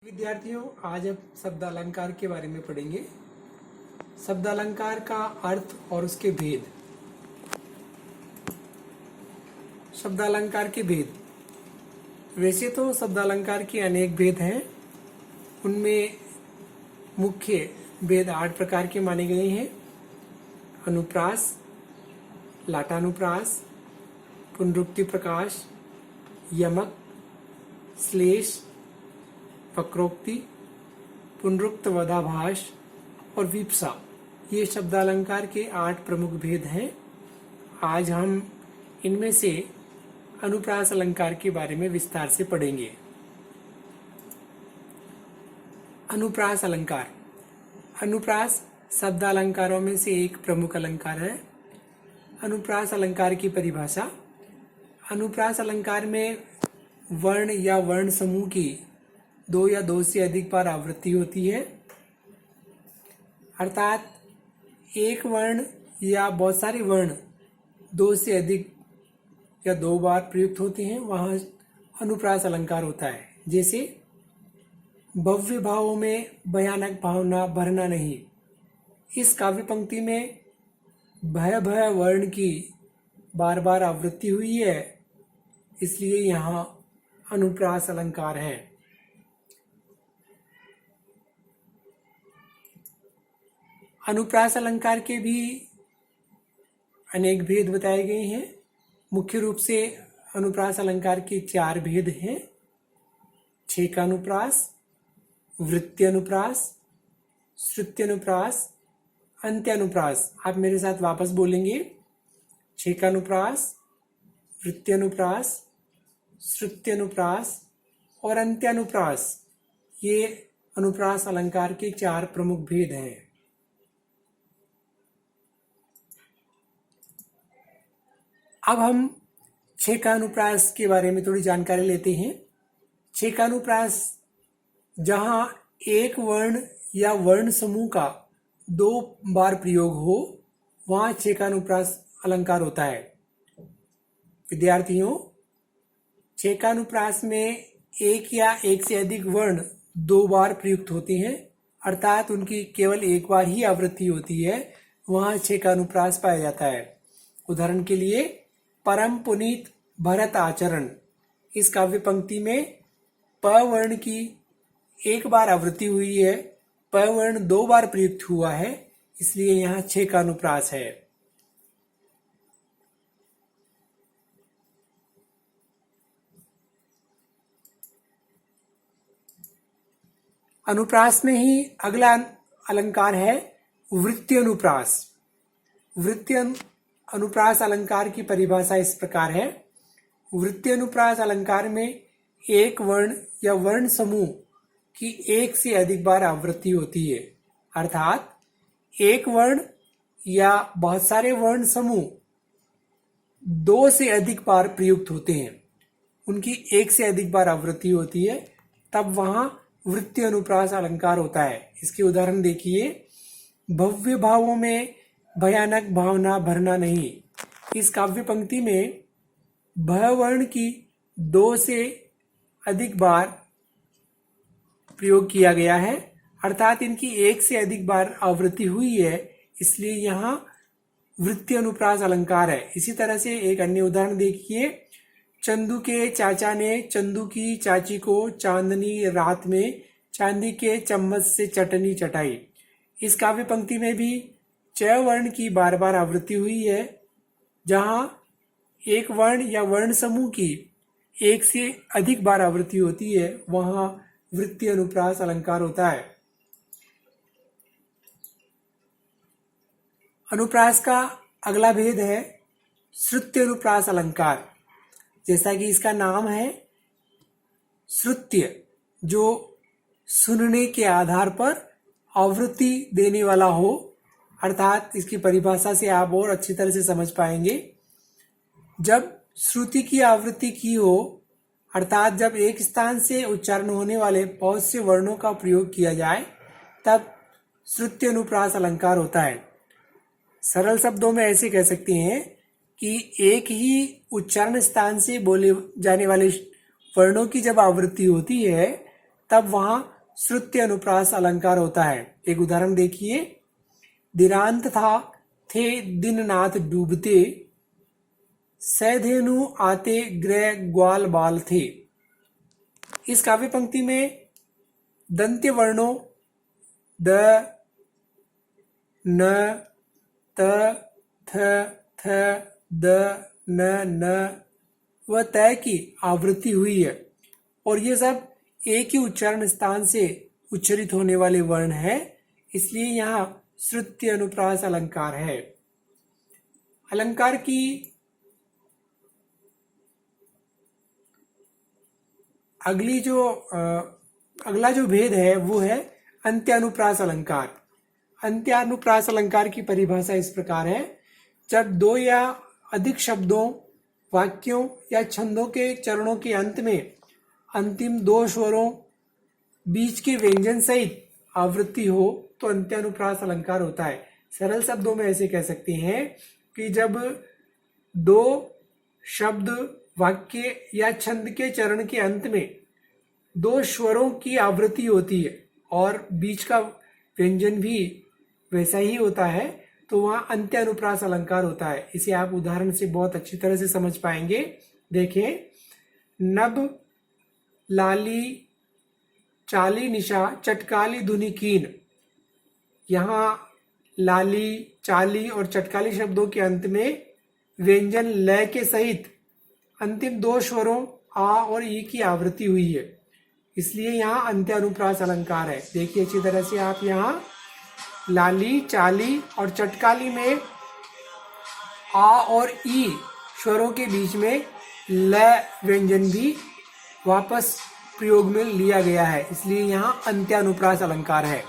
विद्यार्थियों, आज अब शब्द अलंकार के बारे में पढ़ेंगे। शब्द अलंकार का अर्थ और उसके भेद। शब्द अलंकार के भेद। वैसे तो शब्द अलंकार के अनेक भेद हैं। उनमें मुख्य भेद 8 प्रकार के माने गए हैं। अनुप्रास, लाटानुप्रास, पुनरुक्ति प्रकाश, यमक, श्लेष, वक्रोक्ति, पुनरुक्त वधाभास और विप्सा, ये शब्द अलंकार के 8 प्रमुख भेद हैं। आज हम इनमें से अनुप्रास अलंकार के बारे में विस्तार से पढ़ेंगे। अनुप्रास अलंकार। अनुप्रास शब्द अलंकारों में से एक प्रमुख अलंकार है। अनुप्रास अलंकार की परिभाषा। अनुप्रास अलंकार में वर्ण या वर्ण समूह की 2 या 2 से अधिक बार आवृत्ति होती है, अर्थात एक वर्ण या बहुत सारे वर्ण 2 से अधिक या 2 बार प्रयुक्त होते हैं, वहाँ अनुप्रास अलंकार होता है। जैसे भव्य भावों में भयानक भावना भरना नहीं। इस काव्य पंक्ति में भय भय वर्ण की बार बार आवृत्ति हुई है, इसलिए यहाँ अनुप्रास अलंकार है। अनुप्रास अलंकार के भी अनेक भेद बताए गए हैं। मुख्य रूप से अनुप्रास अलंकार के 4 भेद हैं। छेकानुप्रास, वृत्त्यनुप्रास, श्रुत्यनुप्रास, अंत्यानुप्रास। आप मेरे साथ वापस बोलेंगे। छेकानुप्रास, वृत्त्यनुप्रास, श्रुत्यनुप्रास और अंत्यानुप्रास, ये अनुप्रास अलंकार के 4 प्रमुख भेद हैं। अब हम छेकानुप्रास के बारे में थोड़ी जानकारी लेते हैं। छेकानुप्रास जहां एक वर्ण या वर्ण समूह का 2 बार प्रयोग हो, वहां छेकानुप्रास अलंकार होता है। विद्यार्थियों, छेकानुप्रास में एक या एक से अधिक वर्ण 2 बार प्रयुक्त होते हैं, अर्थात उनकी केवल एक बार ही आवृत्ति होती है, वहां छेकानुप्रास पाया जाता है। उदाहरण के लिए परम पुनीत भरत आचरण, इस काव्य पंक्ति में प वर्ण की एक बार आवृत्ति हुई है, प वर्ण 2 बार प्रयुक्त हुआ है, इसलिए यहाँ छेकानुप्रास है। अनुप्रास में ही अगला अलंकार है वृत्त्यनुप्रास। वृत्त्य अनुप्रास अलंकार की परिभाषा इस प्रकार है। वृत्त्यनुप्रास अलंकार में एक वर्ण या वर्ण समूह की 1 से अधिक बार आवृत्ति होती है, अर्थात एक वर्ण या बहुत सारे वर्ण समूह 2 से अधिक बार प्रयुक्त होते हैं, उनकी 1 से अधिक बार आवृत्ति होती है, तब वहां वृत्त्यनुप्रास अलंकार होता है। इसके उदाहरण देखिए। भव्य भावों में भयानक भावना भरना नहीं। इस काव्य पंक्ति में भय वर्ण की 2 से अधिक बार प्रयोग किया गया है, अर्थात इनकी 1 से अधिक बार आवृत्ति हुई है, इसलिए यहाँ वृत्त्यनुप्रास अलंकार है। इसी तरह से एक अन्य उदाहरण देखिए। चंदू के चाचा ने चंदू की चाची को चांदनी रात में चांदी के चम्मच से चटनी चटाई। इस काव्य पंक्ति में भी च वर्ण की बार बार आवृत्ति हुई है, जहां एक वर्ण या वर्ण समूह की 1 से अधिक बार आवृत्ति होती है, वहां वृत्त्यनुप्रास अलंकार होता है। अनुप्रास का अगला भेद है श्रुत्यनुप्रास अलंकार। जैसा कि इसका नाम है, श्रुत्य जो सुनने के आधार पर आवृत्ति देने वाला हो, अर्थात इसकी परिभाषा से आप और अच्छी तरह से समझ पाएंगे। जब श्रुति की आवृत्ति की हो, अर्थात जब एक स्थान से उच्चारण होने वाले बहुत से वर्णों का प्रयोग किया जाए, तब श्रुत्यनुप्रास अलंकार होता है। सरल शब्दों में ऐसे कह सकते हैं कि एक ही उच्चारण स्थान से बोले जाने वाले वर्णों की जब आवृत्ति होती है, तब वहां श्रुत्य अनुप्रास अलंकार होता है। एक उदाहरण देखिए, दिनांत था थे दिन नाथ डूबते, सैधेनु आते ग्रह ग्वाल बाल थे। इस काव्य पंक्ति में दंत्य वर्णों द, न, त, थ, थ, द, न व त की आवृत्ति हुई है और ये सब एक ही उच्चारण स्थान से उच्चरित होने वाले वर्ण है, इसलिए यहाँ श्रुत्य अनुप्रास अलंकार है। अलंकार की अगला जो भेद है वो है अंत्यानुप्रास अलंकार। अंत्यानुप्रास अलंकार की परिभाषा इस प्रकार है, जब दो या अधिक शब्दों, वाक्यों या छंदों के चरणों के अंत में अंतिम दो स्वरों बीच के व्यंजन सहित आवृत्ति हो तो अंत्यानुप्रास अलंकार होता है। सरल शब्दों में ऐसे कह सकते हैं कि जब दो शब्द, वाक्य या छंद के चरण के अंत में दो स्वरों की आवृत्ति होती है और बीच का व्यंजन भी वैसा ही होता है तो वहां अंत्यानुप्रास अलंकार होता है। इसे आप उदाहरण से बहुत अच्छी तरह से समझ पाएंगे। देखें, नभ लाली चाली निशा चटकाली धुनि कीन। यहाँ लाली, चाली और चटकाली शब्दों के अंत में व्यंजन लय के सहित अंतिम दो स्वरों आ और ई की आवृत्ति हुई है, इसलिए यहाँ अंत्यानुप्रास अलंकार है। देखिए अच्छी तरह से आप यहाँ लाली, चाली और चटकाली में आ और ई स्वरों के बीच में ल व्यंजन भी वापस प्रयोग में लिया गया है, इसलिए यहाँ अंत्यानुप्रास अलंकार है।